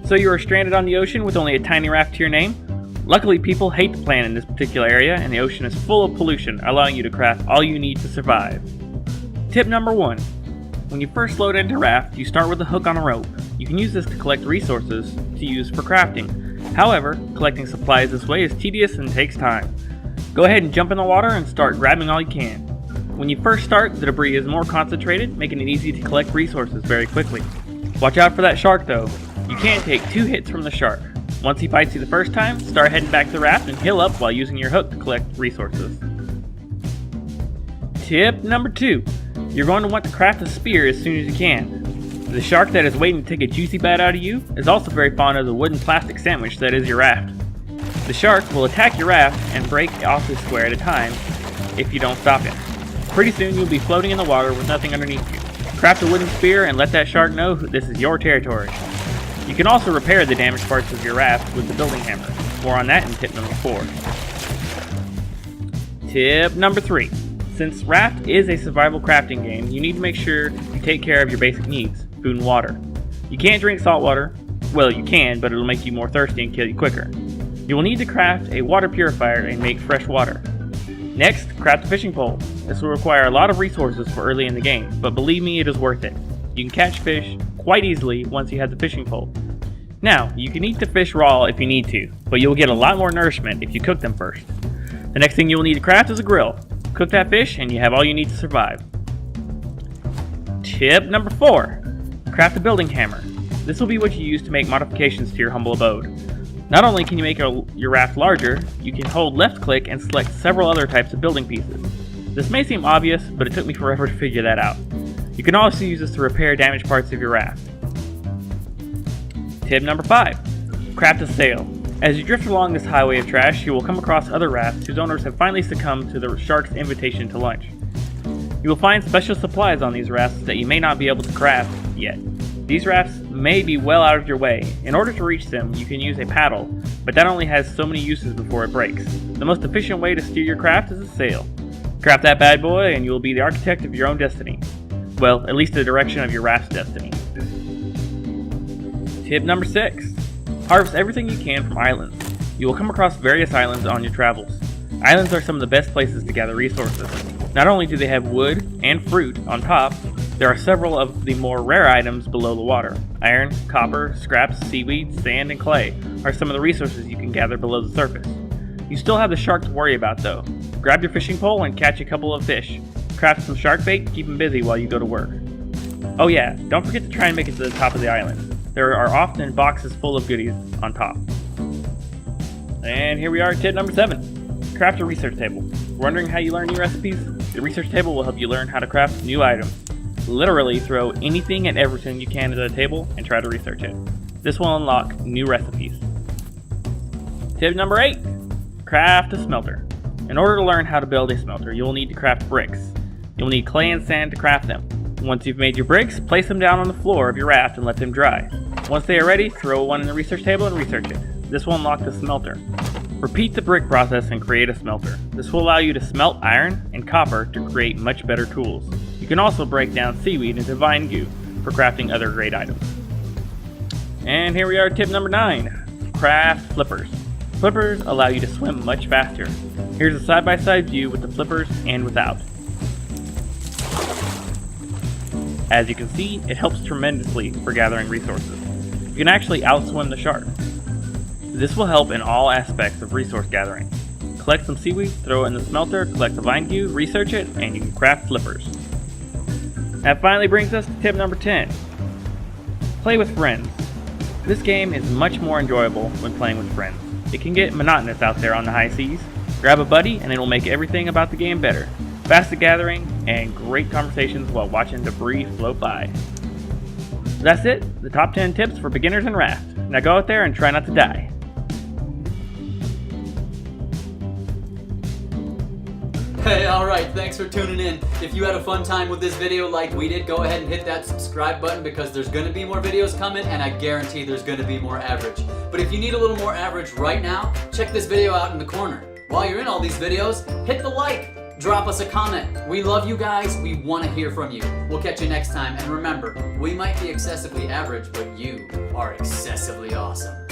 So you are stranded on the ocean with only a tiny raft to your name? Luckily, people hate to plan in this particular area, and the ocean is full of pollution, allowing you to craft all you need to survive. Tip number 1. When you first load into Raft, you start with a hook on a rope. You can use this to collect resources to use for crafting. However, collecting supplies this way is tedious and takes time. Go ahead and jump in the water and start grabbing all you can. When you first start, the debris is more concentrated, making it easy to collect resources very quickly. Watch out for that shark though. You can't take 2 hits from the shark. Once he bites you the first time, start heading back to the raft and heal up while using your hook to collect resources. Tip number 2. You're going to want to craft a spear as soon as you can. The shark that is waiting to take a juicy bite out of you is also very fond of the wooden plastic sandwich that is your raft. The shark will attack your raft and break off the square at a time if you don't stop him. Pretty soon you'll be floating in the water with nothing underneath you. Craft a wooden spear and let that shark know this is your territory. You can also repair the damaged parts of your raft with the building hammer. More on that in tip number 4. Tip number 3. Since Raft is a survival crafting game, you need to make sure you take care of your basic needs, food and water. You can't drink salt water. Well, you can, but it'll make you more thirsty and kill you quicker. You will need to craft a water purifier and make fresh water. Next, craft a fishing pole. This will require a lot of resources for early in the game, but believe me, it is worth it. You can catch fish quite easily once you have the fishing pole. Now, you can eat the fish raw if you need to, but you'll get a lot more nourishment if you cook them first. The next thing you will need to craft is a grill. Cook that fish and you have all you need to survive. Tip number 4. Craft a building hammer. This will be what you use to make modifications to your humble abode. Not only can you make your raft larger, you can hold left click and select several other types of building pieces. This may seem obvious, but it took me forever to figure that out. You can also use this to repair damaged parts of your raft. Tip number 5. Craft a sail. As you drift along this highway of trash, you will come across other rafts whose owners have finally succumbed to the shark's invitation to lunch. You will find special supplies on these rafts that you may not be able to craft yet. These rafts may be well out of your way. In order to reach them, you can use a paddle, but that only has so many uses before it breaks. The most efficient way to steer your craft is a sail. Craft that bad boy and you will be the architect of your own destiny. Well, at least the direction of your raft's destiny. Tip number 6. Harvest everything you can from islands. You will come across various islands on your travels. Islands are some of the best places to gather resources. Not only do they have wood and fruit on top, there are several of the more rare items below the water. Iron, copper, scraps, seaweed, sand, and clay are some of the resources you can gather below the surface. You still have the shark to worry about though. Grab your fishing pole and catch a couple of fish. Craft some shark bait and keep them busy while you go to work. Oh yeah, don't forget to try and make it to the top of the island. There are often boxes full of goodies on top. And here we are at tip number 7. Craft a research table. Wondering how you learn new recipes? The research table will help you learn how to craft new items. Literally throw anything and everything you can into the table and try to research it. This will unlock new recipes. Tip number 8. Craft a smelter. In order to learn how to build a smelter, you will need to craft bricks. You'll need clay and sand to craft them. Once you've made your bricks, place them down on the floor of your raft and let them dry. Once they are ready, throw one in the research table and research it. This will unlock the smelter. Repeat the brick process and create a smelter. This will allow you to smelt iron and copper to create much better tools. You can also break down seaweed into vine goo for crafting other great items. And here we are at tip number 9. Craft flippers. Flippers allow you to swim much faster. Here's a side-by-side view with the flippers and without. As you can see, it helps tremendously for gathering resources. You can actually outswim the shark. This will help in all aspects of resource gathering. Collect some seaweed, throw it in the smelter, collect the vine goo, research it, and you can craft flippers. That finally brings us to tip number 10. Play with friends. This game is much more enjoyable when playing with friends. It can get monotonous out there on the high seas. Grab a buddy and it will make everything about the game better. Fast at gathering, and great conversations while watching debris float by. That's it, the top 10 tips for beginners in Raft. Now go out there and try not to die. Hey, alright, thanks for tuning in. If you had a fun time with this video like we did, go ahead and hit that subscribe button because there's going to be more videos coming and I guarantee there's going to be more average. But if you need a little more average right now, check this video out in the corner. While you're in all these videos, hit the like. Drop us a comment. We love you guys. We want to hear from you. We'll catch you next time. And remember, we might be excessively average, but you are excessively awesome.